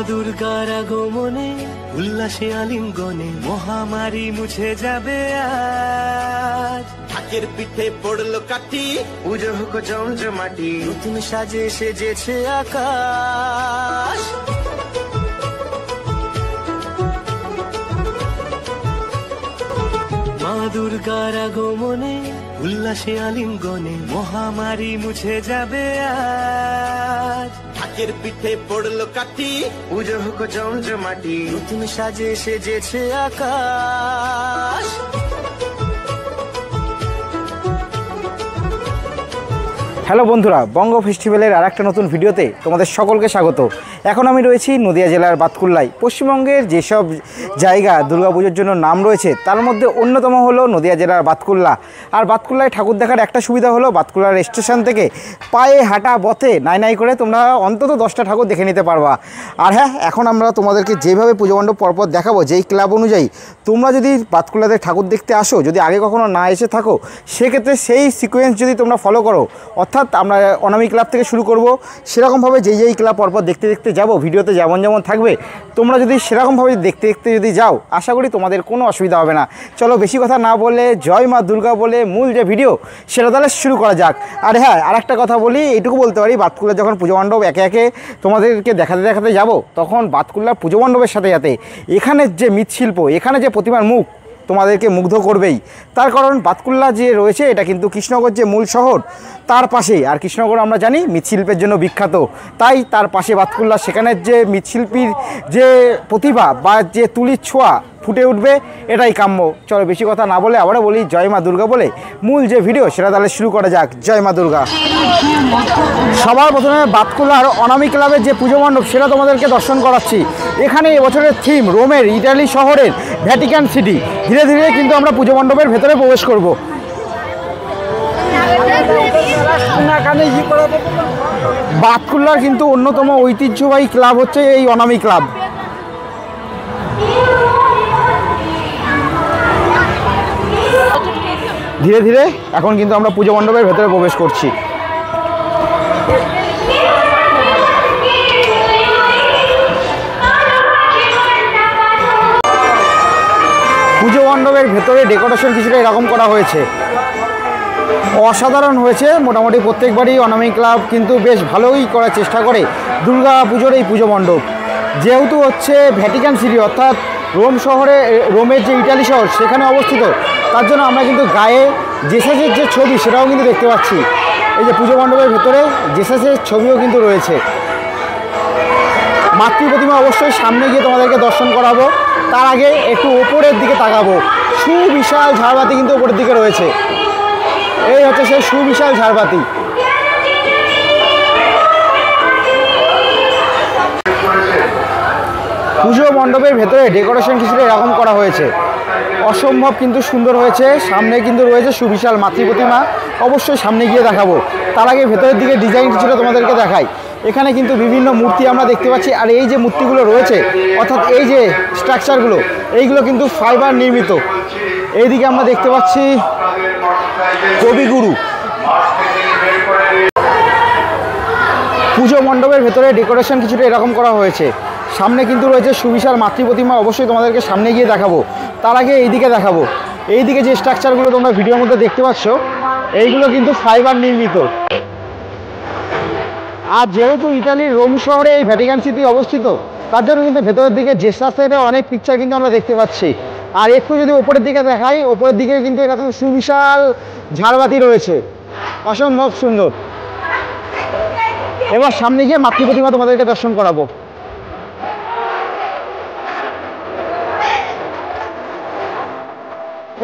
দুর্গার আগমনে উল্লাসে আলিঙ্গনে মহামারী মুছে যাবে আজ। ঢাকের পিঠে পড়লো কাঠি, পুজো হোক জমজমাটি, নতুন সাজে সেজেছে আকাশ। মা দুর্গার আগমনে উল্লাসে আলিঙ্গনে মহামারী মুছে যাবে আজ। ঢাকের পিঠে পড়লো কাঠি, পুজো হোক জমজমাটি, নতুন সাজে সেজেছে আকাশ। হ্যালো বন্ধুরা, বঙ্গ ফেস্টিভ্যালের আর একটা নতুন ভিডিওতে তোমাদের সকলকে স্বাগত। এখন আমি রয়েছি নদিয়া জেলার বাতকুল্লায়। পশ্চিমবঙ্গের যেসব জায়গা দুর্গাপুজোর জন্য নাম রয়েছে তার মধ্যে অন্যতম হলো নদিয়া জেলার বাতকুল্লা। আর বাতকুল্লায় ঠাকুর দেখার একটা সুবিধা হলো বাতকুল্লার স্টেশন থেকে পায়ে হাঁটা পথে নাই করে তোমরা অন্তত 10টা ঠাকুর দেখে নিতে পারবা। আর হ্যাঁ, এখন আমরা তোমাদেরকে যেভাবে পুজো মণ্ডপ পরপর দেখাবো, যেই ক্লাব অনুযায়ী তোমরা যদি বাতকুল্লাতে ঠাকুর দেখতে আসো, যদি আগে কখনো না এসে থাকো, সেক্ষেত্রে সেই সিকোয়েন্স যদি তোমরা ফলো করো, অর্থাৎ আমরা অনামি ক্লাব থেকে শুরু করব, সেরকমভাবে যেই ক্লাব পরপর দেখতে দেখতে যাব, ভিডিওতে যেমন থাকবে তোমরা যদি সেরকমভাবে দেখতে যদি যাও, আশা করি তোমাদের কোনো অসুবিধা হবে না। চলো বেশি কথা না বলে জয় মা দুর্গা বলে মূল যে ভিডিও সেটা তাহলে শুরু করা যাক। আর হ্যাঁ, আর একটা কথা বলি, এইটুকু বলতে পারি, বাতকুল্লা যখন পুজো মণ্ডপ একে একে তোমাদেরকে দেখাতে যাব, তখন বাতকুল্লার পুজো মণ্ডপের সাথে এখানের যে মৃৎশিল্প, এখানে যে প্রতিমার মুখ তোমাদেরকে মুগ্ধ করবেই। তার কারণ বাতকুল্লা যে রয়েছে এটা কিন্তু কৃষ্ণনগর যে মূল শহর তার পাশেই। আর কৃষ্ণনগর আমরা জানি মৃৎশিল্পের জন্য বিখ্যাত, তাই তার পাশে বাতকুল্লা, সেখানের যে মৃৎশিল্পীর যে প্রতিভা বা যে তুলির ছোঁয়া ফুটে উঠবে, এটাই কাম্য। চলো বেশি কথা না বলে আবারও বলি জয় মা দুর্গা বলে মূল যে ভিডিও সেটা তাহলে শুরু করা যাক। জয় মা দুর্গা। সবার প্রথমে বাতকুল্লার অনামি ক্লাবের যে পুজো মণ্ডপ সেটা তোমাদেরকে দর্শন করাচ্ছি। এখানে এবছরের থিম রোমের ইটালি শহরের ভ্যাটিকান সিটি। ধীরে ধীরে কিন্তু আমরা পুজো মণ্ডপের ভেতরে প্রবেশ করব। বাতকুল্লার কিন্তু অন্যতম ঐতিহ্যবাহী ক্লাব হচ্ছে এই অনামি ক্লাব। ধীরে ধীরে এখন কিন্তু আমরা পুজো মণ্ডপের ভেতরে প্রবেশ করছি। পুজো মণ্ডপের ভেতরে ডেকোরেশন কিছুটা এরকম করা হয়েছে, অসাধারণ হয়েছে। মোটামুটি প্রত্যেকবারই অনামি ক্লাব কিন্তু বেশ ভালোই করার চেষ্টা করে দুর্গা পুজোর এই পুজো মণ্ডপ। যেহেতু হচ্ছে ভ্যাটিকান সিটি, অর্থাৎ রোম শহরে, রোমের যে ইটালি শহর সেখানে অবস্থিত, তার জন্য আমরা কিন্তু গায়ে জেসাসের যে ছবি সেটাও কিন্তু দেখতে পাচ্ছি। এই যে পুজো মণ্ডপের ভেতরে জেসাসের ছবিও কিন্তু রয়েছে। মাতৃ প্রতিমা অবশ্যই সামনে গিয়ে তোমাদেরকে দর্শন করাবো, তার আগে একটু ওপরের দিকে তাকাবো। সুবিশাল ঝাড়বাতি কিন্তু ওপরের দিকে রয়েছে, এই হচ্ছে সেই সুবিশাল ঝাড়বাতি। পুজো মণ্ডপের ভেতরে ডেকোরেশন কিছুটা এরকম করা হয়েছে, অসম্ভব কিন্তু সুন্দর হয়েছে। সামনে কিন্তু রয়েছে সুবিশাল মাতৃ প্রতিমা, অবশ্যই সামনে গিয়ে দেখাবো। তার আগে ভেতরের দিকে ডিজাইন কিছুটা তোমাদেরকে দেখাই। এখানে কিন্তু বিভিন্ন মূর্তি আমরা দেখতে পাচ্ছি। আর এই যে মূর্তিগুলো রয়েছে, অর্থাৎ এই যে স্ট্রাকচারগুলো, এইগুলো কিন্তু ফাইবার নির্মিত। এইদিকে আমরা দেখতে পাচ্ছি কবিগুরু। পুজো মণ্ডপের ভেতরে ডেকোরেশন কিছুটা এরকম করা হয়েছে। সামনে কিন্তু রয়েছে সুবিশাল মাতৃ প্রতিমা, অবশ্যই তোমাদেরকে সামনে গিয়ে দেখাবো। তার আগে এইদিকে দেখাবো, এইদিকে যে স্ট্রাকচারগুলো তোমরা ভিডিওর মধ্যে দেখতে পাচ্ছ, এইগুলো কিন্তু ফাইবার নির্মিত। আর যেহেতু ইতালির রোম শহরে এই ভ্যাটিকান সিটি অবস্থিত, তার জন্য কিন্তু ভেতরের দিকে জেসাসের অনেক পিকচার কিন্তু আমরা দেখতে পাচ্ছি। আর একটু যদি ওপরের দিকে দেখাই, ওপরের দিকে কিন্তু এরকম সুবিশাল ঝাড়বাতি রয়েছে, অসম্ভব সুন্দর। এবার সামনে গিয়ে মাতৃ প্রতিমা তোমাদেরকে দর্শন করাবো।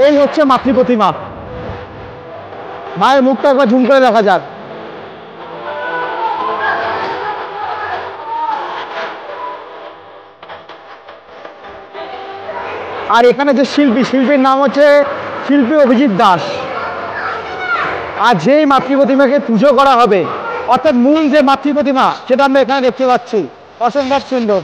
এই হচ্ছে মাতৃ প্রতিমা। মায়ের মুখটা একবার ঝুম করে দেখা যাক। আর এখানে যে শিল্পীর নাম হচ্ছে শিল্পী অভিজিৎ দাস। আর যেই মাতৃ প্রতিমাকে পুজো করা হবে, অর্থাৎ মূল যে মাতৃ প্রতিমা, সেটা আমরা এখানে দেখতে পাচ্ছি, অসম্ভব সুন্দর।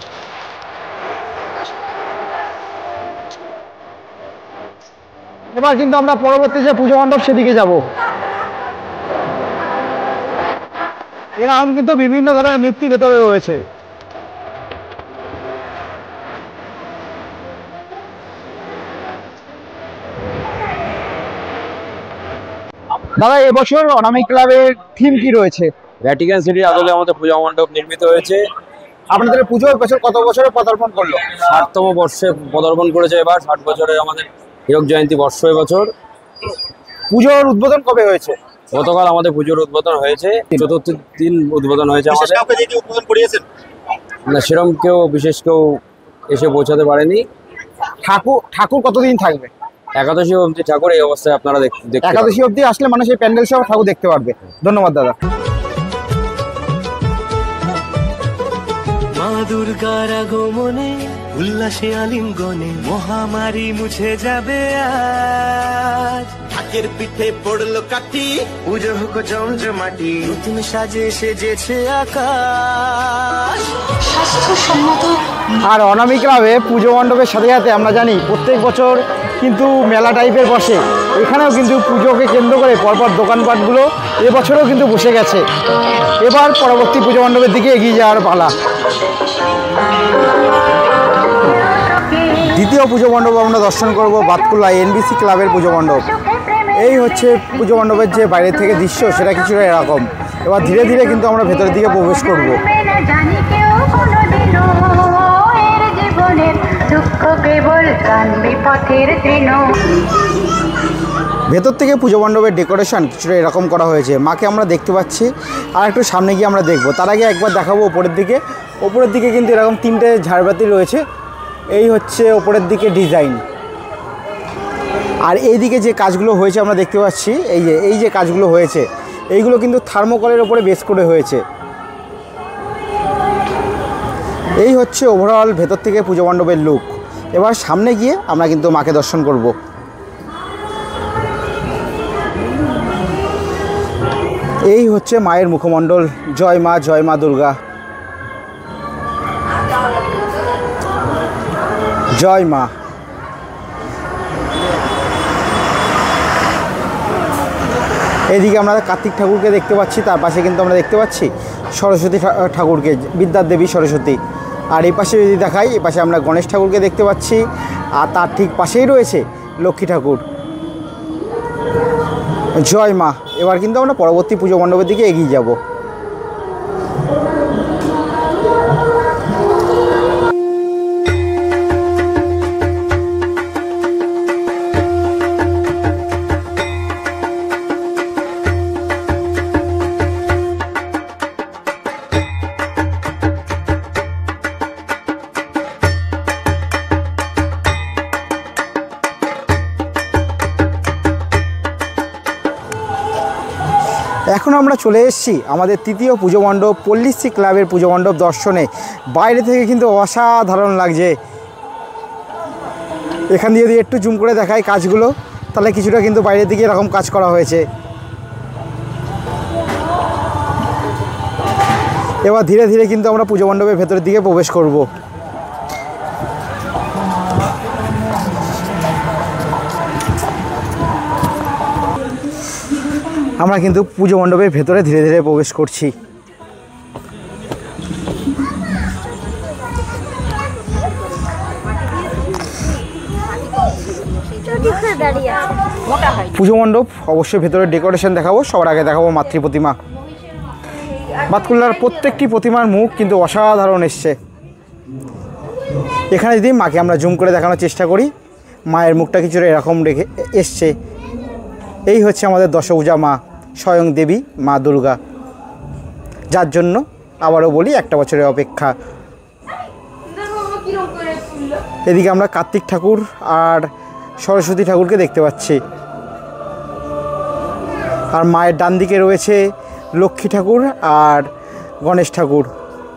এবার কিন্তু আমরা পরবর্তী যে পুজো মণ্ডপ সেদিকে যাব। এরকম কিন্তু বিভিন্ন ধরনের মূর্তি ভেতরে রয়েছে। দাদা এবছর অনামিক ক্লাবের থিম কি রয়েছে? ভ্যাটিকান সিটির আদলে আমাদের পূজা মণ্ডপ নির্মিত হয়েছে। আপনাদের পুজো এবছর কত বছরে পদার্পণ করলো? 60তম বর্ষে পদার্পণ করেছে এবার। 60 বছরের আমাদের হীরক জয়ন্তী বর্ষ এবছর। পুজোর উদ্বোধন কবে হয়েছে? গতকাল আমাদের পুজোর উদ্বোধন হয়েছে, চতুর্থ দিন উদ্বোধন হয়েছে আমাদের। না, সেরকম কেউ বিশেষ কেউ এসে পৌঁছাতে পারেনি। ঠাকুর কতদিন থাকবে? একাদশী অবধি ঠাকুর এই অবস্থায় আপনারা দেখতে একাদশী অবধি আসলে মানুষ এই প্যান্ডেল সহ ঠাকুর দেখতে পারবে। ধন্যবাদ দাদা। মা দুর্গার আগমনে উল্লাসে আলিঙ্গনে মহামারী মুছে যাবে আজ। ঢাকের পিঠে পড়লো কাঠি, পুজো হোক জমজমাটি, নতুন সাজে সেজেছে আকাশ। আর অনামিক ক্লাবে পুজো মণ্ডপের সাথে সাথে আমরা জানি প্রত্যেক বছর কিন্তু মেলা টাইপের বসে। এখানেও কিন্তু পুজোকে কেন্দ্র করে পরপর দোকানপাটগুলো এবছরেও কিন্তু বসে গেছে। এবার পরবর্তী পুজো মণ্ডপের দিকে এগিয়ে যাওয়ার পালা। দ্বিতীয় পুজো মণ্ডপ আমরা দর্শন করব বাতকুল্লা এনবিসি ক্লাবের পুজো মণ্ডপ। এই হচ্ছে পুজো মণ্ডপের যে বাইরের থেকে দৃশ্য, সেটা কিছুটা এরকম। এবার ধীরে ধীরে কিন্তু আমরা ভেতরের দিকে প্রবেশ করব। ভেতর থেকে পুজো মণ্ডপের ডেকোরেশন কিছুটা এরকম করা হয়েছে। মাকে আমরা দেখতে পাচ্ছি, আর একটু সামনে গিয়ে আমরা দেখব। তার আগে একবার দেখাবো ওপরের দিকে। ওপরের দিকে কিন্তু এরকম 3টে ঝাড়বাতি রয়েছে। এই হচ্ছে ওপরের দিকে ডিজাইন। আর এই দিকে যে কাজগুলো হয়েছে আমরা দেখতে পাচ্ছি, এই যে কাজগুলো হয়েছে, এইগুলো কিন্তু থার্মোকলের ওপরে বেস করে হয়েছে। এই হচ্ছে ওভারঅল ভেতর থেকে পুজো মণ্ডপের লুক। এবার সামনে গিয়ে আমরা কিন্তু মাকে দর্শন করব। এই হচ্ছে মায়ের মুখমণ্ডল। জয় মা দুর্গা, জয় মা। এদিকে আমরা কার্তিক ঠাকুরকে দেখতে পাচ্ছি, তার পাশে কিন্তু আমরা দেখতে পাচ্ছি সরস্বতী ঠাকুরকে, বিদ্যার দেবী সরস্বতী। আর এই পাশে যদি দেখাই, এই পাশে আমরা গণেশ ঠাকুরকে দেখতে পাচ্ছি, আর তার ঠিক পাশেই রয়েছে লক্ষ্মী ঠাকুর। জয় মা। এবার কিন্তু আমরা পরবর্তী পুজো মণ্ডপের দিকে এগিয়ে যাব। এখন আমরা চলে এসেছি আমাদের তৃতীয় পুজো মণ্ডপ পল্লীশ্রী ক্লাবের পুজো মণ্ডপ দর্শনে। বাইরে থেকে কিন্তু অসাধারণ লাগছে। এখান দিয়ে যদি একটু জুম করে দেখাই কাজগুলো, তাহলে কিছুটা কিন্তু বাইরের দিকে এরকম কাজ করা হয়েছে। এবার ধীরে ধীরে কিন্তু আমরা পুজো মণ্ডপের ভেতরের দিকে প্রবেশ করব। আমরা কিন্তু পুজো মণ্ডপের ভেতরে ধীরে ধীরে প্রবেশ করছি। পুজো মণ্ডপ অবশ্যই ভেতরে ডেকোরেশন দেখাবো। সবার আগে দেখাবো মাতৃ প্রতিমা। বাতকুল্লার প্রত্যেকটি প্রতিমার মুখ কিন্তু অসাধারণ এসছে। এখানে যদি মাকে আমরা জুম করে দেখানোর চেষ্টা করি, মায়ের মুখটা কিছুটা এরকম রেখে এসছে। এই হচ্ছে আমাদের দশভুজা মা, স্বয়ং দেবী মা দুর্গা, যার জন্য আবারও বলি একটা বছরের অপেক্ষা। এদিকে আমরা কার্তিক ঠাকুর আর সরস্বতী ঠাকুরকে দেখতে পাচ্ছি। আর মায়ের ডান দিকে রয়েছে লক্ষ্মী ঠাকুর আর গণেশ ঠাকুর।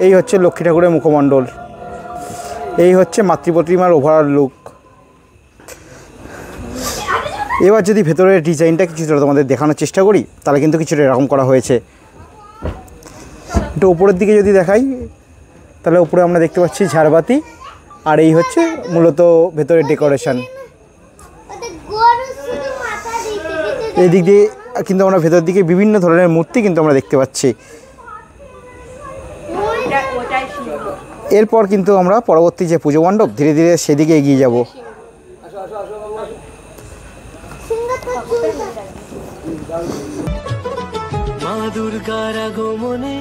এই হচ্ছে লক্ষ্মী ঠাকুরের মুখমণ্ডল। এই হচ্ছে মাতৃ প্রতিমার ওভারঅল লুক। এবার যদি ভেতরের ডিজাইনটা কিছুটা তোমাদের দেখানোর চেষ্টা করি, তাহলে কিন্তু কিছুটা এরকম করা হয়েছে। একটু উপরের দিকে যদি দেখাই, তাহলে উপরে আমরা দেখতে পাচ্ছি ঝাড়বাতি। আর এই হচ্ছে মূলত ভেতরের ডেকোরেশন। এই দিক দিয়ে কিন্তু আমরা ভেতর দিকে বিভিন্ন ধরনের মূর্তি কিন্তু আমরা দেখতে পাচ্ছি। এরপর কিন্তু আমরা পরবর্তী যে পুজো মণ্ডপ, ধীরে ধীরে সেদিকে এগিয়ে যাব। মা দুর্গার আগমনে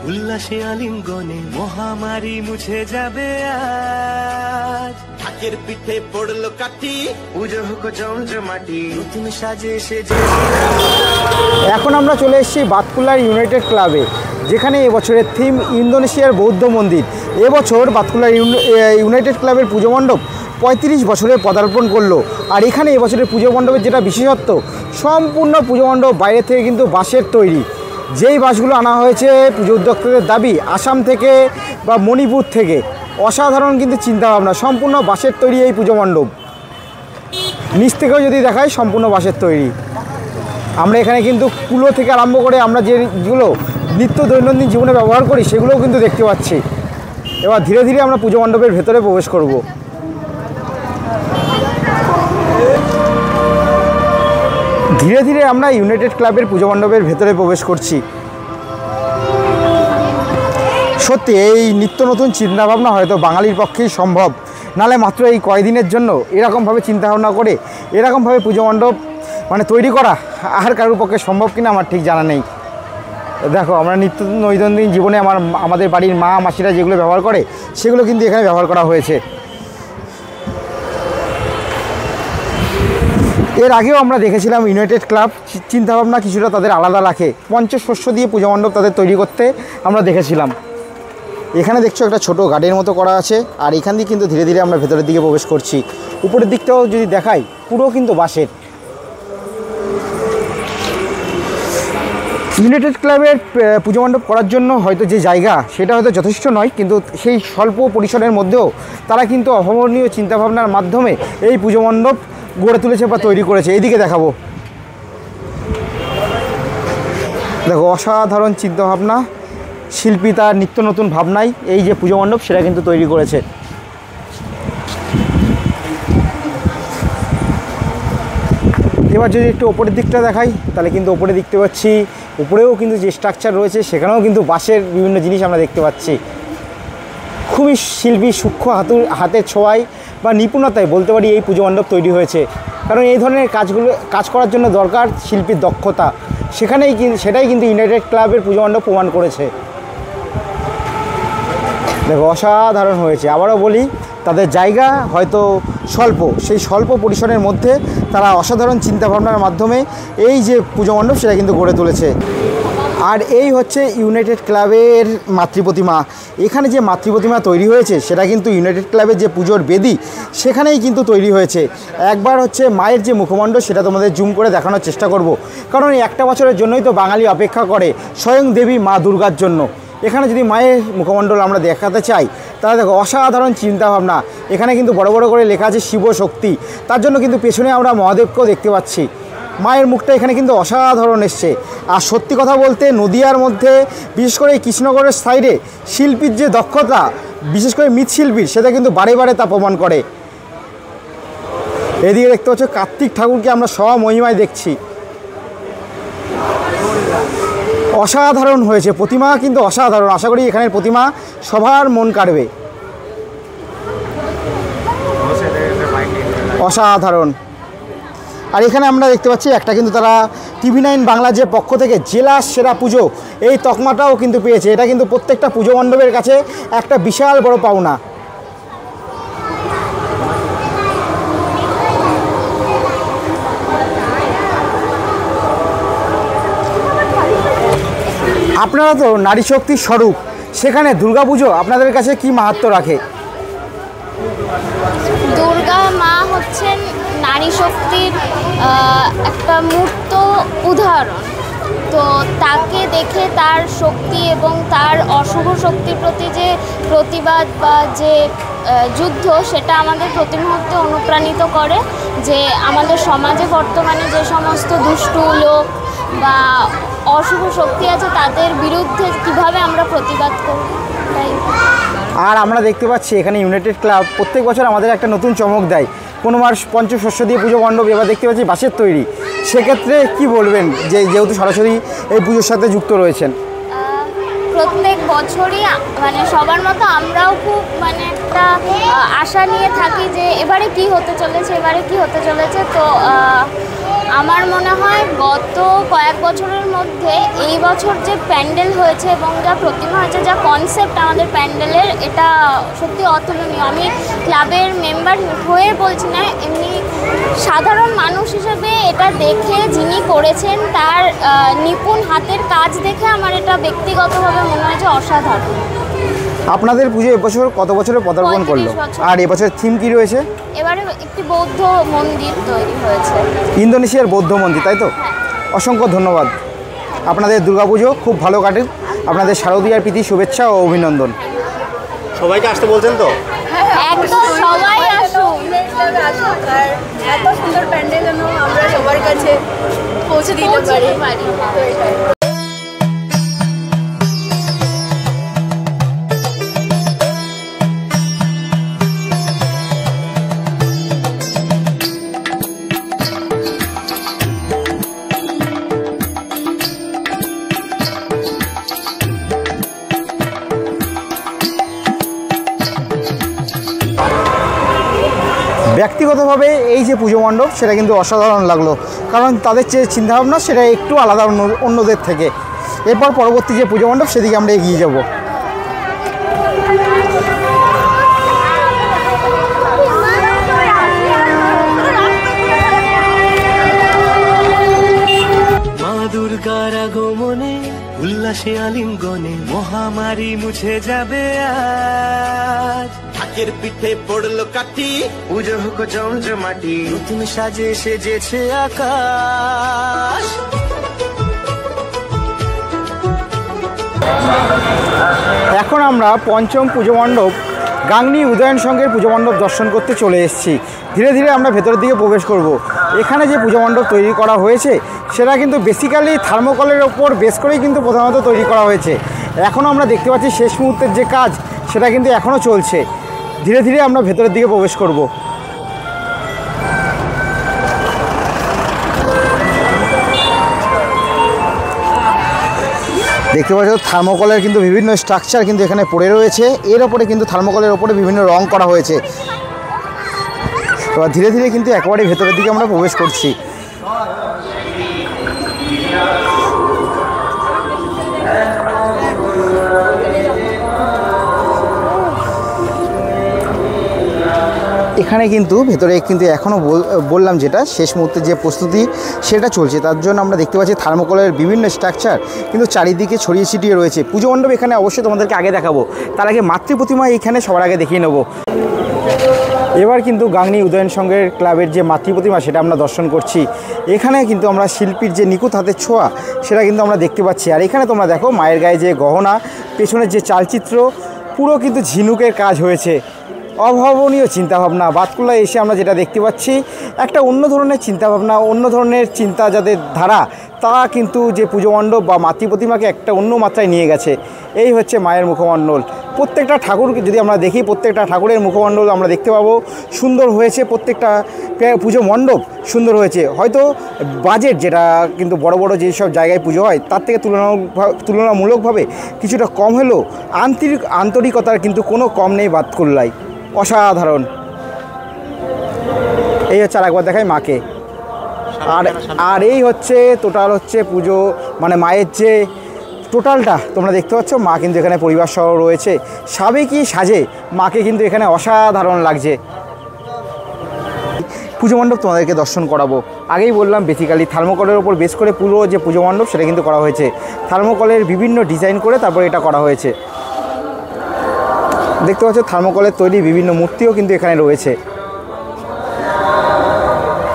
উল্লাসে আলিঙ্গনে মহামারী মুছে যাবে আজ। ঢাকের পিঠে পড়লো কাঠি, পুজো হোক জমজমাটি, নতুন সাজে সেজে। এখন আমরা চলে এসেছি বাতকুল্লার ইউনাইটেড ক্লাবে, যেখানে এবছরের থিম ইন্দোনেশিয়ার বৌদ্ধ মন্দির। এবছর বাতকুল্লার ইউনাইটেড ক্লাবের পুজো মণ্ডপ 35 বছরে পদার্পণ করলো। আর এখানে এবছরের পুজো মণ্ডপের যেটা বিশেষত্ব, সম্পূর্ণ পুজো মণ্ডপ বাইরে থেকে কিন্তু বাঁশের তৈরি। যেই বাঁশগুলো আনা হয়েছে পুজো উদ্যোক্তাদের দাবি আসাম থেকে বা মণিপুর থেকে। অসাধারণ কিন্তু চিন্তাভাবনা, সম্পূর্ণ বাঁশের তৈরি এই পুজো মণ্ডপ। নিচ থেকেও যদি দেখায় সম্পূর্ণ বাঁশের তৈরি। আমরা এখানে কিন্তু কুলো থেকে আরম্ভ করে আমরা যেগুলো নিত্য দৈনন্দিন জীবনে ব্যবহার করি সেগুলোও কিন্তু দেখতে পাচ্ছি। এবার ধীরে ধীরে আমরা পুজো মণ্ডপের ভেতরে প্রবেশ করব। ধীরে ধীরে আমরা ইউনাইটেড ক্লাবের পুজো মণ্ডপের ভেতরে প্রবেশ করছি। সত্যি এই নিত্য নতুন চিন্তাভাবনা হয়তো বাঙালির পক্ষেই সম্ভব, নালে মাত্র এই কয়দিনের জন্য এরকমভাবে চিন্তাভাবনা করে এরকমভাবে পুজো মণ্ডপ তৈরি করা আর কারোর পক্ষে সম্ভব কিনা আমার ঠিক জানা নেই। দেখো, আমরা নিত্য দৈনন্দিন জীবনে আমাদের বাড়ির মা মাসিরা যেগুলো ব্যবহার করে সেগুলো কিন্তু এখানে ব্যবহার করা হয়েছে। এর আগেও আমরা দেখেছিলাম ইউনাইটেড ক্লাব চিন্তাভাবনা কিছুটা তাদের আলাদা রাখে, পঞ্চশস্য দিয়ে পুজো মণ্ডপ তাদের তৈরি করতে আমরা দেখেছিলাম। এখানে দেখছো একটা ছোট গার্ডের মতো করা আছে, আর এখান দিয়ে কিন্তু ধীরে ধীরে আমরা ভেতরের দিকে প্রবেশ করছি। উপরের দিকটাও যদি দেখাই, পুরো কিন্তু বাঁশের। ইউনাইটেড ক্লাবের পুজো মণ্ডপ করার জন্য হয়তো যে জায়গা সেটা হয়তো যথেষ্ট নয়, কিন্তু সেই স্বল্প পরিসরের মধ্যেও তারা কিন্তু অভাবনীয় চিন্তাভাবনার মাধ্যমে এই পুজো মণ্ডপ গড়ে তুলেছে বা তৈরি করেছে। এইদিকে দেখাবো, দেখো অসাধারণ চিন্তাভাবনা, শিল্পী তার নিত্য নতুন ভাবনায় এই যে পুজো মণ্ডপ সেটা কিন্তু তৈরি করেছে। এবার যদি একটু ওপরের দিকটা দেখাই তাহলে কিন্তু ওপরে দেখতে পাচ্ছি, উপরেও কিন্তু যে স্ট্রাকচার রয়েছে সেখানেও কিন্তু বাঁশের বিভিন্ন জিনিস আমরা দেখতে পাচ্ছি। খুবই শিল্পী সূক্ষ্ম হাতের ছোঁয়ায় বা নিপুণতায় বলতে পারি এই পুজো মণ্ডপ তৈরি হয়েছে। কারণ এই ধরনের কাজ করার জন্য দরকার শিল্পীর দক্ষতা, সেটাই কিন্তু ইউনাইটেড ক্লাবের পুজো মণ্ডপ প্রমাণ করেছে। দেখো অসাধারণ হয়েছে। আবারও বলি, তাদের জায়গা হয়তো স্বল্প, সেই স্বল্প পরিসরের মধ্যে তারা অসাধারণ চিন্তাভাবনার মাধ্যমে এই যে পুজো মণ্ডপ সেটা কিন্তু গড়ে তুলেছে। আর এই হচ্ছে ইউনাইটেড ক্লাবের মাতৃপ্রতিমা। এখানে যে মাতৃপ্রতিমা তৈরি হয়েছে সেটা কিন্তু ইউনাইটেড ক্লাবের যে পুজোর বেদি সেখানেই কিন্তু তৈরি হয়েছে। একবার হচ্ছে মায়ের যে মুখমণ্ডল সেটা তোমাদের জুম করে দেখানোর চেষ্টা করব, কারণ এই একটা বছরের জন্যই তো বাঙালি অপেক্ষা করে স্বয়ং দেবী মা দুর্গার জন্য। এখানে যদি মায়ের মুখমণ্ডল আমরা দেখাতে চাই তাহলে দেখো অসাধারণ চিন্তাভাবনা। এখানে কিন্তু বড় বড় করে লেখা আছে শিব শক্তি, তার জন্য কিন্তু পেছনে আমরা মহাদেবকেও দেখতে পাচ্ছি। মায়ের মুখটা এখানে কিন্তু অসাধারণ এসছে। আর সত্যি কথা বলতে নদিয়ার মধ্যে বিশেষ করে কৃষ্ণগড়ের সাইডে শিল্পীর যে দক্ষতা, বিশেষ করে মৃৎশিল্পীর, সেটা কিন্তু বারে বারে তা প্রমাণ করে। এদিকে দেখতে পাচ্ছ কার্তিক ঠাকুরকে আমরা স্বমহিমায় দেখছি। অসাধারণ হয়েছে প্রতিমা, কিন্তু অসাধারণ। আশা করি এখানের প্রতিমা সবার মন কাড়বে। অসাধারণ। আর এখানে আমরা দেখতে পাচ্ছি একটা কিন্তু তারা TV9 বাংলা যে পক্ষ থেকে জেলা সেরা পুজো এই তকমাটাও কিন্তু পেয়েছে। এটা কিন্তু প্রত্যেকটা পুজো মণ্ডপের কাছে একটা বিশাল বড় পাওনা। আপনারা তো নারী শক্তির স্বরূপ, সেখানে দুর্গাপুজো আপনাদের কাছে কি মাহাত্ম্য রাখে? দুর্গা মা হচ্ছেন নারী শক্তির একটা মূর্ত উদাহরণ। তো তাকে দেখে তার শক্তি এবং তার অশুভ শক্তির প্রতি যে প্রতিবাদ বা যে যুদ্ধ, সেটা আমাদের প্রতি মুহূর্তে অনুপ্রাণিত করে যে আমাদের সমাজে বর্তমানে যে সমস্ত দুষ্টু লোক বা অশুভ শক্তি আছে তাদের বিরুদ্ধে কিভাবে আমরা প্রতিবাদ করব। তাই আর আমরা দেখতে পাচ্ছি এখানে ইউনাইটেড ক্লাব প্রত্যেক বছর আমাদের একটা নতুন চমক দেয়। কোনো মাস পঞ্চশস্য দিয়ে পুজো মণ্ডপ, এবার দেখতে পাচ্ছি বাঁশের তৈরি। সেক্ষেত্রে কি বলবেন, যেহেতু সরাসরি এই পুজোর সাথে যুক্ত রয়েছেন? প্রত্যেক বছরই সবার মতো আমরাও খুব একটা আশা নিয়ে থাকি যে এবারে কি হতে চলেছে। তো আমার মনে হয় গত কয়েক বছরের মধ্যে এই বছর যে প্যান্ডেল হয়েছে এবং যা প্রতিমা হয়েছে, যা কনসেপ্ট আমাদের প্যান্ডেলের, এটা সত্যি অতুলনীয়। আমি ক্লাবের মেম্বার হয়ে বলছি না, এমনি সাধারণ মানুষ হিসেবে এটা দেখে যিনি করেছেন তার নিপুণ হাতের কাজ দেখে আমার এটা ব্যক্তিগতভাবে মনে হয় যে অসাধারণ। আপনাদের পুজো এবছর কত বছরে পদার্পণ করলো? 35 বছর। আর এবছর থিম কি রয়েছে? এবারে একটি বৌদ্ধ মন্দির তৈরি হয়েছে। ইন্দোনেশিয়ার বৌদ্ধ মন্দির, তাই তো? হ্যাঁ। অসংখ্য ধন্যবাদ। আপনাদের দুর্গাপুজো খুব ভালো কাটুক। আপনাদের শারদীয়ার প্রীতি শুভেচ্ছা ও অভিনন্দন। সবাইকে আসতে বলছেন তো? একদম সবাই আসুন। আর এত সুন্দর প্যান্ডেল যেন আমরা সবার কাছে পৌঁছে দিতে পারি। ব্যক্তিগতভাবে এই যে পুজো মণ্ডপ সেটা কিন্তু অসাধারণ লাগলো, কারণ তাদের যে চিন্তাভাবনা সেটা একটু আলাদা অন্যদের থেকে। এরপর পরবর্তী যে পুজো মণ্ডপ সেদিকে আমরা এগিয়ে যাব। মা দুর্গার আগমনে উল্লাসে আলিঙ্গনে মহামারী মুছে যাবে আজ। ঢাকের পিঠে পড়লো কাঠি, পুজো হোক জমজমাটি, নতুন সাজে সেজেছে আকাশ। এখন আমরা পঞ্চম পুজো মণ্ডপ গাংনী উদয়ন সংঘের পুজো মণ্ডপ দর্শন করতে চলে এসেছি। ধীরে ধীরে আমরা ভেতরের দিকে প্রবেশ করব। এখানে যে পুজো মণ্ডপ তৈরি করা হয়েছে সেটা কিন্তু বেসিক্যালি থার্মোকলের ওপর বেস করেই কিন্তু প্রধানত তৈরি করা হয়েছে। এখনও আমরা দেখতে পাচ্ছি শেষ মুহূর্তের যে কাজ সেটা কিন্তু এখনও চলছে। ধীরে ধীরে আমরা ভেতরের দিকে প্রবেশ করব। দেখতে পাচ্ছ থার্মোকলের কিন্তু বিভিন্ন স্ট্রাকচার কিন্তু এখানে পড়ে রয়েছে। এর ওপরে কিন্তু থার্মোকলের ওপরে বিভিন্ন রং করা হয়েছে। এবার ধীরে ধীরে কিন্তু একেবারে ভেতরের দিকে আমরা প্রবেশ করছি। এখানে কিন্তু ভেতরে কিন্তু এখনও বললাম যেটা শেষ মুহূর্তে যে প্রস্তুতি সেটা চলছে, তার জন্য আমরা দেখতে পাচ্ছি থার্মোকলের বিভিন্ন স্ট্রাকচার কিন্তু চারিদিকে ছড়িয়ে ছিটিয়ে রয়েছে। পুজো মণ্ডপ এখানে অবশ্যই তোমাদেরকে আগে দেখাবো, তার আগে মাতৃ প্রতিমা এইখানে সবার আগে দেখিয়ে নেব। এবার কিন্তু গাংনী উদয়ন সংঘের ক্লাবের যে মাতৃ প্রতিমা সেটা আমরা দর্শন করছি। এখানে কিন্তু আমরা শিল্পীর যে নিখুঁত হাতের ছোঁয়া সেটা কিন্তু আমরা দেখতে পাচ্ছি। আর এখানে তোমরা দেখো মায়ের গায়ে যে গহনা, পেছনের যে চালচিত্র, পুরো কিন্তু ঝিনুকের কাজ হয়েছে। অভাবনীয় চিন্তাভাবনা। বাতকুল্লায় এসে আমরা যেটা দেখতে পাচ্ছি একটা অন্য ধরনের চিন্তাভাবনা, অন্য ধরনের চিন্তা যাদের ধারা, তারা কিন্তু যে পুজো মণ্ডপ বা মাতৃ প্রতিমাকে একটা অন্য মাত্রায় নিয়ে গেছে। এই হচ্ছে মায়ের মুখমণ্ডল। প্রত্যেকটা ঠাকুরকে যদি আমরা দেখি, প্রত্যেকটা ঠাকুরের মুখমণ্ডল আমরা দেখতে পাবো সুন্দর হয়েছে। প্রত্যেকটা পুজো মণ্ডপ সুন্দর হয়েছে। হয়তো বাজেট যেটা কিন্তু বড় বড় যেসব জায়গায় পুজো হয় তার থেকে তুলনামূলকভাবে কিছুটা কম হলেও আন্তরিকতার কিন্তু কোনো কম নেই বাতকুল্লায়। অসাধারণ। এই হচ্ছে আর একবার দেখাই মাকে। আর এই হচ্ছে টোটাল হচ্ছে পুজো মানে মায়ের যে টোটালটা তোমরা দেখতে পাচ্ছ। মা কিন্তু এখানে পরিবার সহ রয়েছে, সাবেকি সাজে মাকে কিন্তু এখানে অসাধারণ লাগছে। পুজো মণ্ডপ তোমাদেরকে দর্শন করাবো। আগেই বললাম বেসিক্যালি থার্মোকলের ওপর বেস করে পুরো যে পুজো মণ্ডপ সেটা কিন্তু করা হয়েছে। থার্মোকলের বিভিন্ন ডিজাইন করে তারপরে এটা করা হয়েছে। দেখতে পাচ্ছ থার্মোকলের তৈরি বিভিন্ন মূর্তিও কিন্তু এখানে রয়েছে।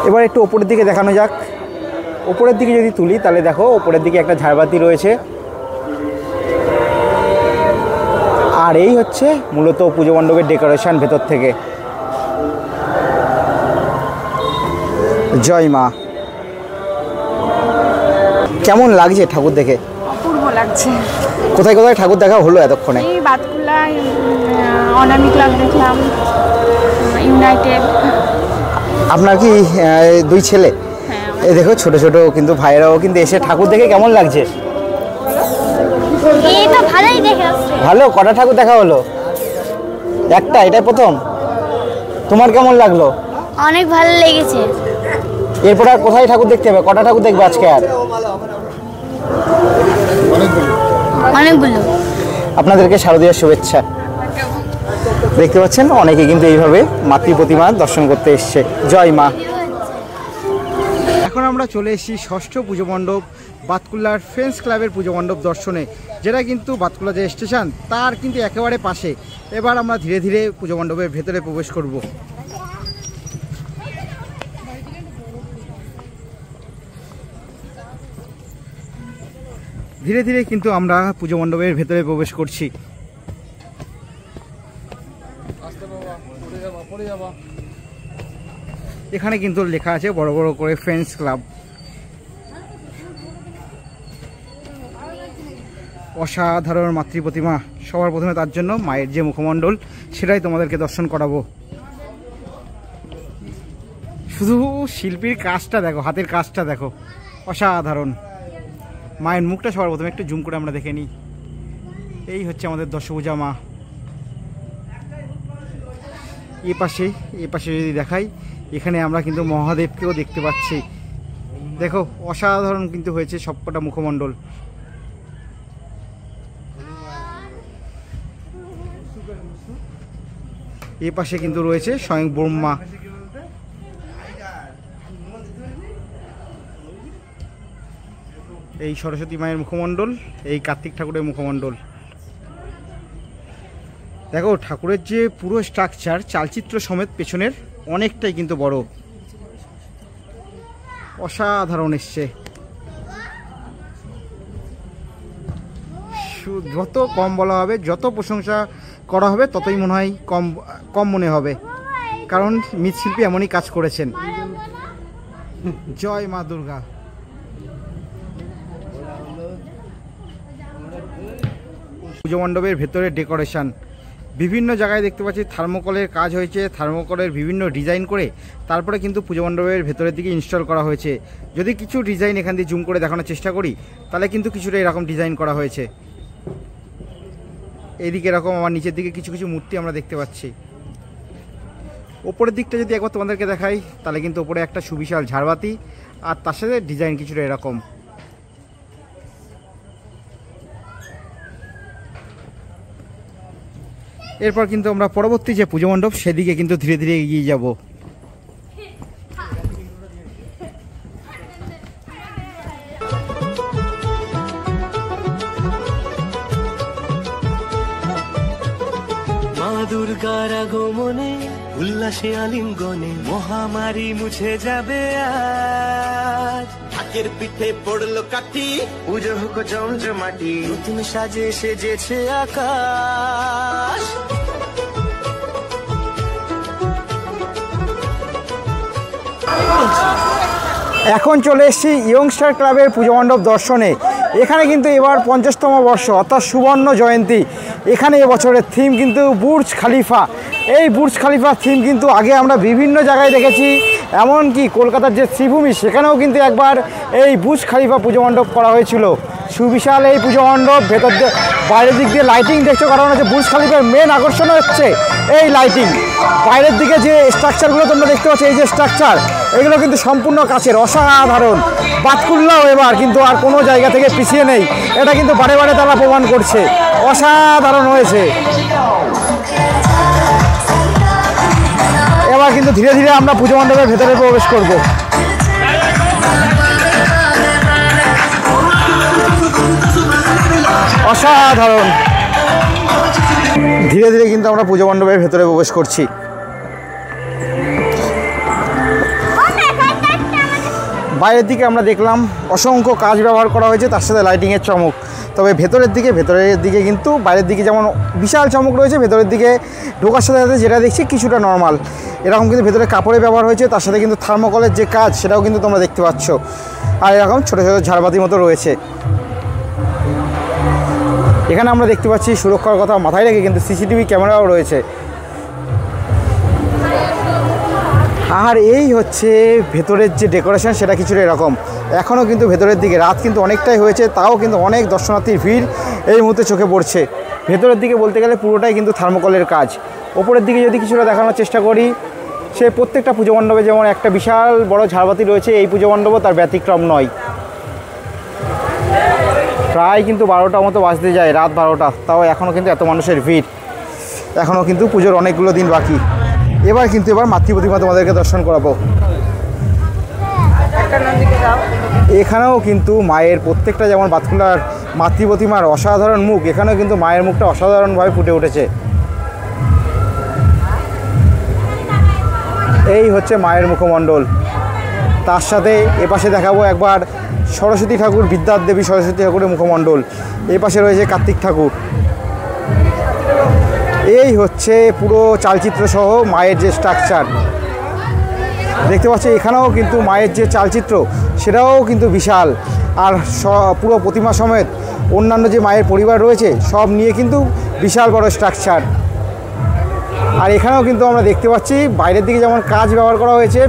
এবার একটু ওপরের দিকে দেখানো যাক। ওপরের দিকে যদি তুলি তাহলে দেখো ওপরের দিকে একটা ঝাড়বাতি রয়েছে। আর এই হচ্ছে মূলত পুজো মণ্ডপের ডেকোরেশন ভেতর থেকে। জয় মা। কেমন লাগছে ঠাকুর দেখে? অপূর্ব লাগছে। কোথায় কোথায় ঠাকুর দেখা হলো এতক্ষণে? এই বাতকুল্লা অনামি ক্লাব দেখলাম, ইউনাইটেড। আপনার কি দুই ছেলে? হ্যাঁ। এই দেখো ছোট ছোট কিন্তু ভাইরাও কিন্তু এসে ঠাকুর দেখে কেমন লাগছে? এই তো ভালোই দেখে আসছে। ভালো। কটা ঠাকুর দেখা হলো? একটা, এটাই প্রথম। তোমার কেমন লাগলো? অনেক ভালো লেগেছে। এরপর আর কোথায় ঠাকুর দেখতে হবে? কটা ঠাকুর দেখবে আজকে? আর অনেকগুলো। আপনাদেরকে শারদীয়ার শুভেচ্ছা। দেখতে পাচ্ছেন অনেকে কিন্তু এইভাবে মাতৃ প্রতিমা দর্শন করতে এসছে। জয় মা। এখন আমরা চলে এসেছি ষষ্ঠ পুজো মণ্ডপ বাতকুল্লার ফ্রেন্ডস ক্লাবের পুজো মণ্ডপ দর্শনে, যেটা কিন্তু বাতকুল্লা যে স্টেশন তার কিন্তু একেবারে পাশে। এবার আমরা ধীরে ধীরে পুজো মণ্ডপের ভেতরে প্রবেশ করব। ধীরে ধীরে কিন্তু আমরা পুজো মণ্ডপের ভেতরে প্রবেশ করছি। এখানে কিন্তু লেখা আছে বড় বড় করে ফ্রেন্ডস ক্লাব। অসাধারণ মাতৃ প্রতিমা। সবার প্রথমে তার জন্য মায়ের যে মুখমণ্ডল সেটাই তোমাদেরকে দর্শন করাবো। শুধু শিল্পীর কাজটা দেখো, হাতের কাজটা দেখো, অসাধারণ। মায়ের মুখটা সবার প্রথমে একটু জুম করে আমরা দেখে নিই। এই হচ্ছে আমাদের দশভুজা মা। এ পাশে যদি দেখাই, এখানে আমরা কিন্তু মহাদেবকেও দেখতে পাচ্ছি। দেখো অসাধারণ কিন্তু হয়েছে সবকটা মুখমণ্ডল। এ পাশে কিন্তু রয়েছে স্বয়ং ব্রহ্মা। এই সরস্বতী মায়ের মুখমণ্ডল, এই কার্তিক ঠাকুরের মুখমণ্ডল। দেখো ঠাকুরের যে পুরো স্ট্রাকচার চালচিত্র সমেত পেছনের অনেকটাই কিন্তু বড়, অসাধারণ এসছে। যত কম বলা হবে, যত প্রশংসা করা হবে ততই মনে হয় কম মনে হবে, কারণ মৃৎশিল্পী এমনই কাজ করেছেন। জয় মা দুর্গা। পুজো মণ্ডপের ভেতরে ডেকোরেশন বিভিন্ন জায়গায় দেখতে পাচ্ছি থার্মোকলের কাজ হয়েছে। থার্মোকলের বিভিন্ন ডিজাইন করে তারপরে কিন্তু পুজো মণ্ডপের ভেতরের দিকে ইনস্টল করা হয়েছে। যদি কিছু ডিজাইন এখান দিয়ে জুম করে দেখানোর চেষ্টা করি তাহলে কিন্তু কিছুটা এরকম ডিজাইন করা হয়েছে। এদিকে এরকম আমার নিচের দিকে কিছু কিছু মূর্তি আমরা দেখতে পাচ্ছি। ওপরের দিকটা যদি একবার তোমাদেরকে দেখাই তাহলে কিন্তু ওপরে একটা সুবিশাল ঝাড়বাতি আর তার সাথে ডিজাইন কিছুটা এরকম। এরপর কিন্তু আমরা পরবর্তী যে পুজো মণ্ডপ সেদিকে কিন্তু ধীরে ধীরে এগিয়ে যাব। মা দুর্গার আগমনে উল্লাসে আলিঙ্গনে মহামারী মুছে যাবে আজ। ঢাকের পিঠে পড়লো কাঠি, পুজো হোক জমজমাটি, নতুন সাজে সেজেছে আকাশ। এখন চলে এসেছি ইয়ংস্টার ক্লাবের পুজো মণ্ডপ দর্শনে। এখানে কিন্তু এবার 50তম বর্ষ অর্থাৎ সুবর্ণ জয়ন্তী। এখানে এবছরের থিম কিন্তু বুর্জ খালিফা। এই বুর্জ খালিফার থিম কিন্তু আগে আমরা বিভিন্ন জায়গায় দেখেছি, এমনকি কলকাতার যে শ্রীভূমি সেখানেও কিন্তু একবার এই বুর্জ খালিফা পুজো মণ্ডপ করা হয়েছিল। সুবিশাল এই পুজো মণ্ডপ, ভেতর দিয়ে বাইরের দিক দিয়ে লাইটিং দেখছো, কারণ হচ্ছে বুর্জ খালিফার মেন আকর্ষণ হচ্ছে এই লাইটিং। বাইরের দিকে যে স্ট্রাকচারগুলো তোমরা দেখতে পাচ্ছ, এই যে স্ট্রাকচার, এগুলো কিন্তু সম্পূর্ণ কাচের, অসাধারণ। বাতকুল্লাও এবার কিন্তু আর কোনো জায়গা থেকে পিছিয়ে নেই, এটা কিন্তু বারে বারে তারা প্রমাণ করছে, অসাধারণ হয়েছে। এবার কিন্তু ধীরে ধীরে আমরা পুজো মণ্ডপের ভেতরে প্রবেশ করব। অসাধারণ। ধীরে ধীরে কিন্তু আমরা পুজো মণ্ডপের ভেতরে প্রবেশ করছি। বাইরের দিকে আমরা দেখলাম অসংখ্য কাজ ব্যবহার করা হয়েছে, তার সাথে লাইটিংয়ের চমক। তবে ভেতরের দিকে কিন্তু বাইরের দিকে যেমন বিশাল চমক রয়েছে, ভেতরের দিকে ঢোকার সাথে সাথে যেটা দেখছি কিছুটা নর্মাল। এরকম কিন্তু ভেতরে কাপড়ে ব্যবহার হয়েছে, তার সাথে কিন্তু থার্মোকলের যে কাজ সেটাও কিন্তু তোমরা দেখতে পাচ্ছ। আর এরকম ছোটো ছোটো ঝাড়বাতির মতো রয়েছে। এখানে আমরা দেখতে পাচ্ছি সুরক্ষার কথা মাথায় রেখে কিন্তু সিসিটিভি ক্যামেরাও রয়েছে। আর এই হচ্ছে ভেতরের যে ডেকোরেশন, সেটা কিছুটা এরকম। এখনও কিন্তু ভেতরের দিকে রাত কিন্তু অনেকটাই হয়েছে, তাও কিন্তু অনেক দর্শনার্থীর ভিড় এই মুহূর্তে চোখে পড়ছে। ভেতরের দিকে বলতে গেলে পুরোটাই কিন্তু থার্মোকলের কাজ। ওপরের দিকে যদি কিছুটা দেখানোর চেষ্টা করি, সে প্রত্যেকটা পুজো মণ্ডপে যেমন একটা বিশাল বড় ঝাড়বাতি রয়েছে, এই পুজো মণ্ডপও তার ব্যতিক্রম নয়। প্রায় কিন্তু 12টা মতো বাজতে যায়, রাত 12টা, তাও এখনও কিন্তু এত মানুষের ভিড়। এখনও কিন্তু পুজোর অনেকগুলো দিন বাকি। এবার মাতৃ প্রতিমা তোমাদেরকে দর্শন করাবো। এখানেও কিন্তু মায়ের প্রত্যেকটা, যেমন বাতকুল্লার মাতৃ প্রতিমার অসাধারণ মুখ, এখানেও কিন্তু মায়ের মুখটা অসাধারণভাবে ফুটে উঠেছে। এই হচ্ছে মায়ের মুখমণ্ডল। তার সাথে এপাশে দেখাবো একবার সরস্বতী ঠাকুর, বিদ্যার দেবী সরস্বতী ঠাকুরের মুখমণ্ডল। এই পাশে রয়েছে কার্তিক ঠাকুর। এই হচ্ছে পুরো চালচিত্র সহ মায়ের যে স্ট্রাকচার দেখতে পাচ্ছি, এখানেও কিন্তু মায়ের যে চালচিত্র সেটাও কিন্তু বিশাল। আর পুরো প্রতিমা সমেত অন্যান্য যে মায়ের পরিবার রয়েছে সব নিয়ে কিন্তু বিশাল বড় স্ট্রাকচার। আর এখানেও কিন্তু আমরা দেখতে পাচ্ছি বাইরের দিকে যেমন কাজ ব্যবহার করা হয়েছে,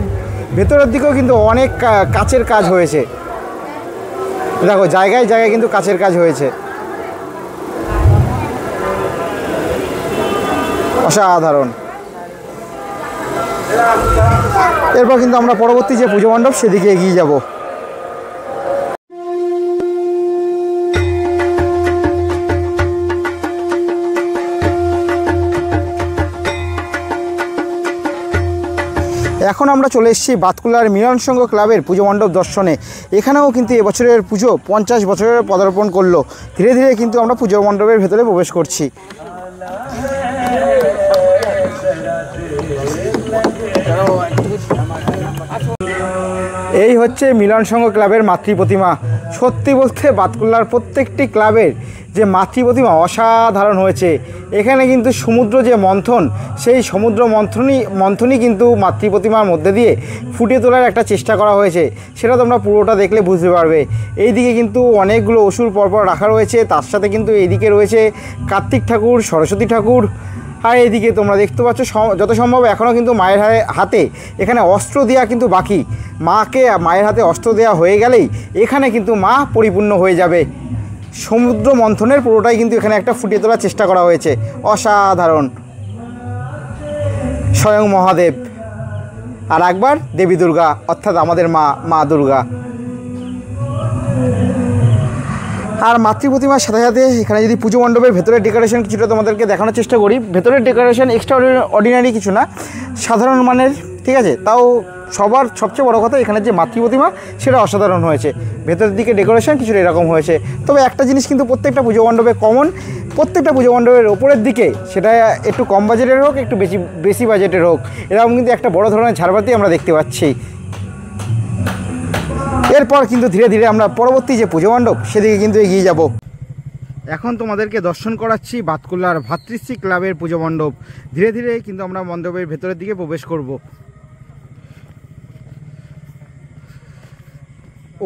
ভেতরের দিকেও কিন্তু অনেক কাচের কাজ হয়েছে। দেখো জায়গায় জায়গায় কিন্তু কাচের কাজ হয়েছে, অসাধারণ। এরপর কিন্তু আমরা পরবর্তী যে পুজো মণ্ডপ সেদিকে এগিয়ে যাব। এখন আমরা চলে এসেছি বাতকুল্লার মিলন সংঘ ক্লাবের পুজো মণ্ডপ দর্শনে। এখানেও কিন্তু এবছরের পুজো 50 বছরের পদার্পণ করলো। ধীরে ধীরে কিন্তু আমরা পুজো মণ্ডপের ভেতরে প্রবেশ করছি। এই হচ্ছে মিলন সংঘ ক্লাবের মাতৃ প্রতিমা। সত্যি বলতে বাতকুল্লার প্রত্যেকটি ক্লাবের যে মাতৃ প্রতিমা অসাধারণ হয়েছে। এখানে কিন্তু সমুদ্র যে মন্থন, সেই সমুদ্র মন্থনই কিন্তু মাতৃ প্রতিমার মধ্যে দিয়ে ফুটিয়ে তোলার একটা চেষ্টা করা হয়েছে। সেটা তোমরা পুরোটা দেখলে বুঝতে পারবে। এইদিকে কিন্তু অনেকগুলো অসুর পরপর রাখা রয়েছে, তার সাথে কিন্তু এইদিকে রয়েছে কার্তিক ঠাকুর, সরস্বতী ঠাকুর। আর এইদিকে তোমরা দেখতে পাচ্ছ যত সম্ভব এখনও কিন্তু মায়ের হাতে এখানে অস্ত্র দেওয়া কিন্তু বাকি। মায়ের হাতে অস্ত্র দেওয়া হয়ে গেলেই এখানে কিন্তু মা পরিপূর্ণ হয়ে যাবে। সমুদ্র মন্থনের পুরোটাই কিন্তু এখানে একটা ফুটিয়ে তোলার চেষ্টা করা হয়েছে। অসাধারণ। স্বয়ং মহাদেব আর একবার দেবী দুর্গা, অর্থাৎ আমাদের মা দুর্গা। আর মাতৃ প্রতিমার সাথে সাথে এখানে যদি পুজো মণ্ডপের ভেতরের ডেকোরেশন কিছুটা তোমাদেরকে দেখানোর চেষ্টা করি। ভেতরের ডেকোরেশন এক্সট্রা অর্ডিনারি কিছু না, সাধারণ মানের, ঠিক আছে। তাও সবচেয়ে বড় কথা এখানে যে মাতৃ প্রতিমা সেটা অসাধারণ হয়েছে। ভেতরের দিকে ডেকোরেশন কিছুটা এরকম হয়েছে। তবে একটা জিনিস কিন্তু প্রত্যেকটা পুজো মণ্ডপে কমন, প্রত্যেকটা পুজো মণ্ডপের ওপরের দিকে, সেটা একটু কম বাজেটের হোক একটু বেশি বাজেটের হোক, এরকম কিন্তু একটা বড় ধরনের ঝাড়বাতি আমরা দেখতে পাচ্ছি। এরপর কিন্তু ধীরে ধীরে আমরা পরবর্তী যে পুজো মণ্ডপ সেদিকে কিন্তু এগিয়ে যাব। এখন তোমাদেরকে দর্শন করাচ্ছি বাতকুল্লার ভাতৃশ্রী ক্লাবের পুজো মণ্ডপ। ধীরে ধীরে কিন্তু আমরা মণ্ডপের ভেতরের দিকে প্রবেশ করব।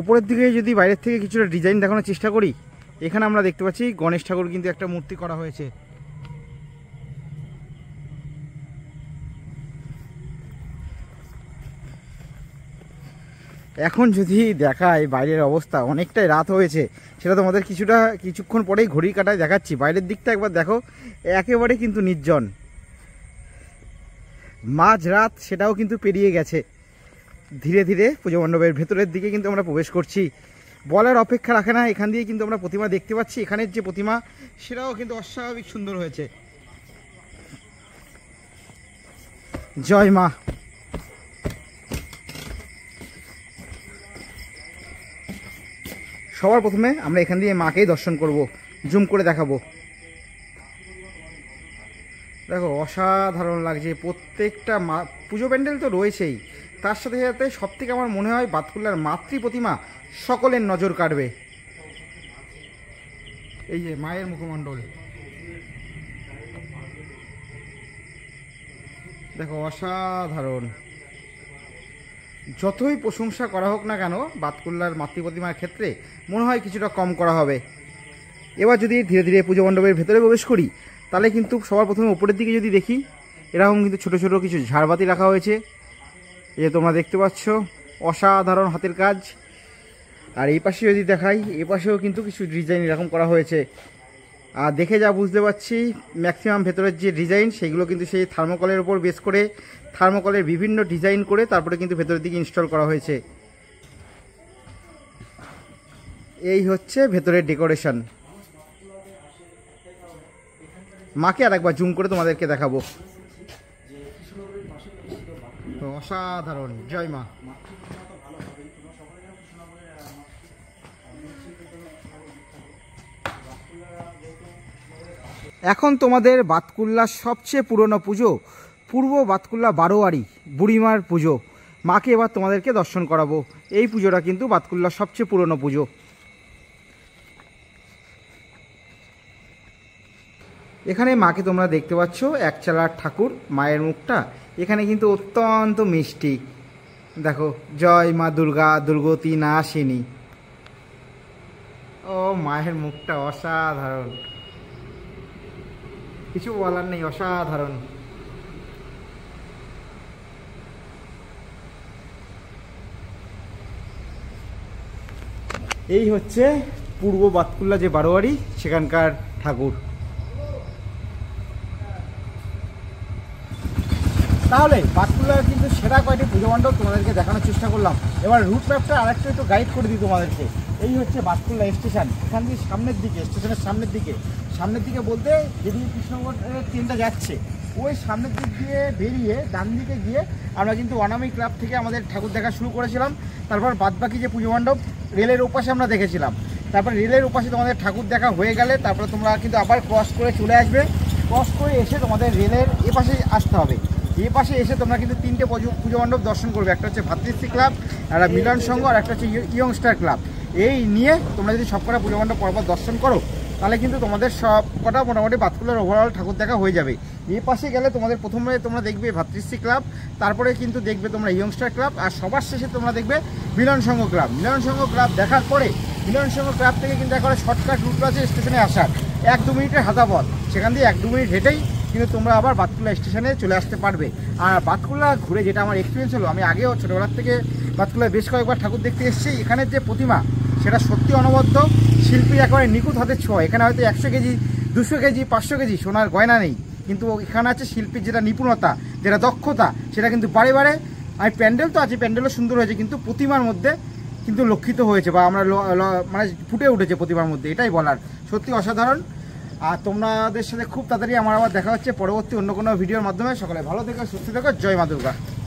ওপরের দিকে যদি বাইরের থেকে কিছুটা ডিজাইন দেখানোর চেষ্টা করি, এখানে আমরা দেখতে পাচ্ছি গণেশ ঠাকুর কিন্তু একটা মূর্তি করা হয়েছে। এখন যদি দেখায় বাইরের অবস্থা, অনেকটাই রাত হয়েছে, সেটা তোমাদের কিছুক্ষণ পরেই ঘড়ির কাঁটায় দেখাচ্ছি। বাইরের দিকটা একবার দেখো, একেবারে কিন্তু নির্জন। মাঝরাত সেটাও কিন্তু পেরিয়ে গেছে। ধীরে ধীরে পুজো মণ্ডপের ভেতরের দিকে কিন্তু আমরা প্রবেশ করছি। বলার অপেক্ষা রাখে না, এখান দিয়ে কিন্তু আমরা প্রতিমা দেখতে পাচ্ছি। এখানের যে প্রতিমা সেটাও কিন্তু অস্বাভাবিক সুন্দর হয়েছে। জয় মা। সবার প্রথমে আমরা এখান দিয়ে মাকেই দর্শন করব, জুম করে দেখাবো। দেখো অসাধারণ লাগছে প্রত্যেকটা পুজো প্যান্ডেল তো রয়েছেই, তার সাথে সাথে সবথেকে আমার মনে হয় বাতকুল্লার মাতৃ প্রতিমা সকলের নজর কাড়বে। এই যে মায়ের মুখমণ্ডল দেখো অসাধারণ। যতই প্রশংসা করা হোক না কেন বাতকুল্লার মাতৃ প্রতিমার ক্ষেত্রে মনে হয় কিছুটা কম করা হবে। এবার যদি ধীরে ধীরে পুজো মণ্ডপের ভেতরে প্রবেশ করি, তাহলে কিন্তু সবার প্রথমে উপরের দিকে যদি দেখি, এরকম কিন্তু ছোট ছোট কিছু ঝাড়বাতি রাখা হয়েছে, এই যে তোমরা দেখতে পাচ্ছ, অসাধারণ হাতের কাজ। আর এই পাশে যদি দেখাই, এই পাশেও কিন্তু কিছু ডিজাইন এরকম করা হয়েছে। আর দেখে যা বুঝতে পারছি ম্যাক্সিমাম ভেতরের যে ডিজাইন সেগুলো কিন্তু সেই থার্মোকলের উপর বেস করে থার্মোকলের বিভিন্ন ডিজাইন করে তারপরে কিন্তু ভেতরের দিকে ইনস্টল করা হয়েছে। এই হচ্ছে ভেতরের ডেকোরেশন। মাকে আর একবার জুম করে তোমাদেরকে দেখাবো। অসাধারণ, জয় মা। এখন তোমাদের বাতকুল্লার সবচেয়ে পুরনো পুজো পূর্ব বাতকুল্লা বারোয়ারি বুড়িমার পুজো। মাকে এবার তোমাদেরকে দর্শন করাবো। এই পুজোটা কিন্তু বাতকুল্লার সবচেয়ে পুরনো পুজো। এখানে মাকে তোমরা দেখতে পাচ্ছ, একচালার ঠাকুর, মায়ের মুখটা এখানে কিন্তু অত্যন্ত মিষ্টি। দেখো, জয় মা দুর্গা, দুর্গতি নাশিনী। ও মায়ের মুখটা অসাধারণ, কিছু বলার নেই, অসাধারণ। এই হচ্ছে পূর্ব বাতকুল্লা যে বারোয়ারি সেখানকার ঠাকুর। তাহলে বাতকুল্লার কিন্তু সেরা কয়টি পুজো মণ্ডপ তোমাদেরকে দেখানোর চেষ্টা করলাম। এবার রুট ম্যাপটা আরেকটু একটু গাইড করে দিই তোমাদেরকে। এই হচ্ছে বাতকুল্লা স্টেশন। এখান থেকে সামনের দিকে, স্টেশনের সামনের দিকে বলতে যেদিকে কৃষ্ণনগরের ট্রেনটা যাচ্ছে ওই সামনের দিক দিয়ে বেরিয়ে ডান দিকে গিয়ে আমরা কিন্তু অনামি ক্লাব থেকে আমাদের ঠাকুর দেখা শুরু করেছিলাম। তারপর বাদবাকি যে পুজো মণ্ডপ রেলের ওপাশে আমরা দেখেছিলাম। তারপর রেলের ওপাশে তোমাদের ঠাকুর দেখা হয়ে গেলে তারপরে তোমরা কিন্তু আবার ক্রস করে চলে আসবে। ক্রস করে এসে তোমাদের রেলের এপাশে আসতে হবে। এই পাশে এসে তোমরা কিন্তু তিনটে পুজো মণ্ডপ দর্শন করবে। একটা হচ্ছে ভাতৃশ্রী ক্লাব, একটা মিলন সংঘ, আর একটা হচ্ছে ইয়ংস্টার ক্লাব। এই নিয়ে তোমরা যদি সব কটা পুজো মণ্ডপ পরপর দর্শন করো তাহলে কিন্তু তোমাদের সব কটা মোটামুটি বাতকুল্লার ওভারঅল ঠাকুর দেখা হয়ে যাবে। এই পাশে গেলে তোমাদের প্রথমে তোমরা দেখবে ভাতৃশ্রী ক্লাব, তারপরে কিন্তু দেখবে তোমরা ইয়ংস্টার ক্লাব, আর সবার শেষে তোমরা দেখবে মিলন সংঘ ক্লাব। মিলন সংঘ ক্লাব দেখার পরে মিলন সংঘ ক্লাব থেকে কিন্তু একবারে শর্টকাট রুট আছে স্টেশনে আসার, 1-2 মিনিটের হাঁটা পথ। সেখান দিয়ে 1-2 মিনিট হেঁটেই কিন্তু তোমরা আবার বাতকুল্লা স্টেশনে চলে আসতে পারবে। আর বাতকুল্লা ঘুরে যেটা আমার এক্সপিরিয়েন্স হলো, আমি আগেও ছোটোবেলার থেকে বাতকুল্লায় বেশ কয়েকবার ঠাকুর দেখতে এসেছি। এখানের যে প্রতিমা সেটা সত্যি অনবদ্য, শিল্পীর একেবারে নিখুঁত হাতের ছোঁয়া। এখানে হয়তো 100 কেজি, 200 কেজি, 500 কেজি সোনার গয়না নেই, কিন্তু এখানে আছে শিল্পীর যেটা নিপুণতা, যেটা দক্ষতা, সেটা কিন্তু বারে বারে। আর প্যান্ডেল তো আছে, প্যান্ডেলও সুন্দর হয়েছে, কিন্তু প্রতিমার মধ্যে কিন্তু লক্ষিত হয়েছে বা আমরা মানে ফুটে উঠেছে প্রতিমার মধ্যে, এটাই বলার। সত্যি অসাধারণ। আর তোমাদের সাথে খুব তাড়াতাড়ি আমার আবার দেখা হচ্ছে পরবর্তী অন্য কোনো ভিডিওর মাধ্যমে। সকলে ভালো থেকো, সুস্থ থেকো, জয় মা দুর্গা।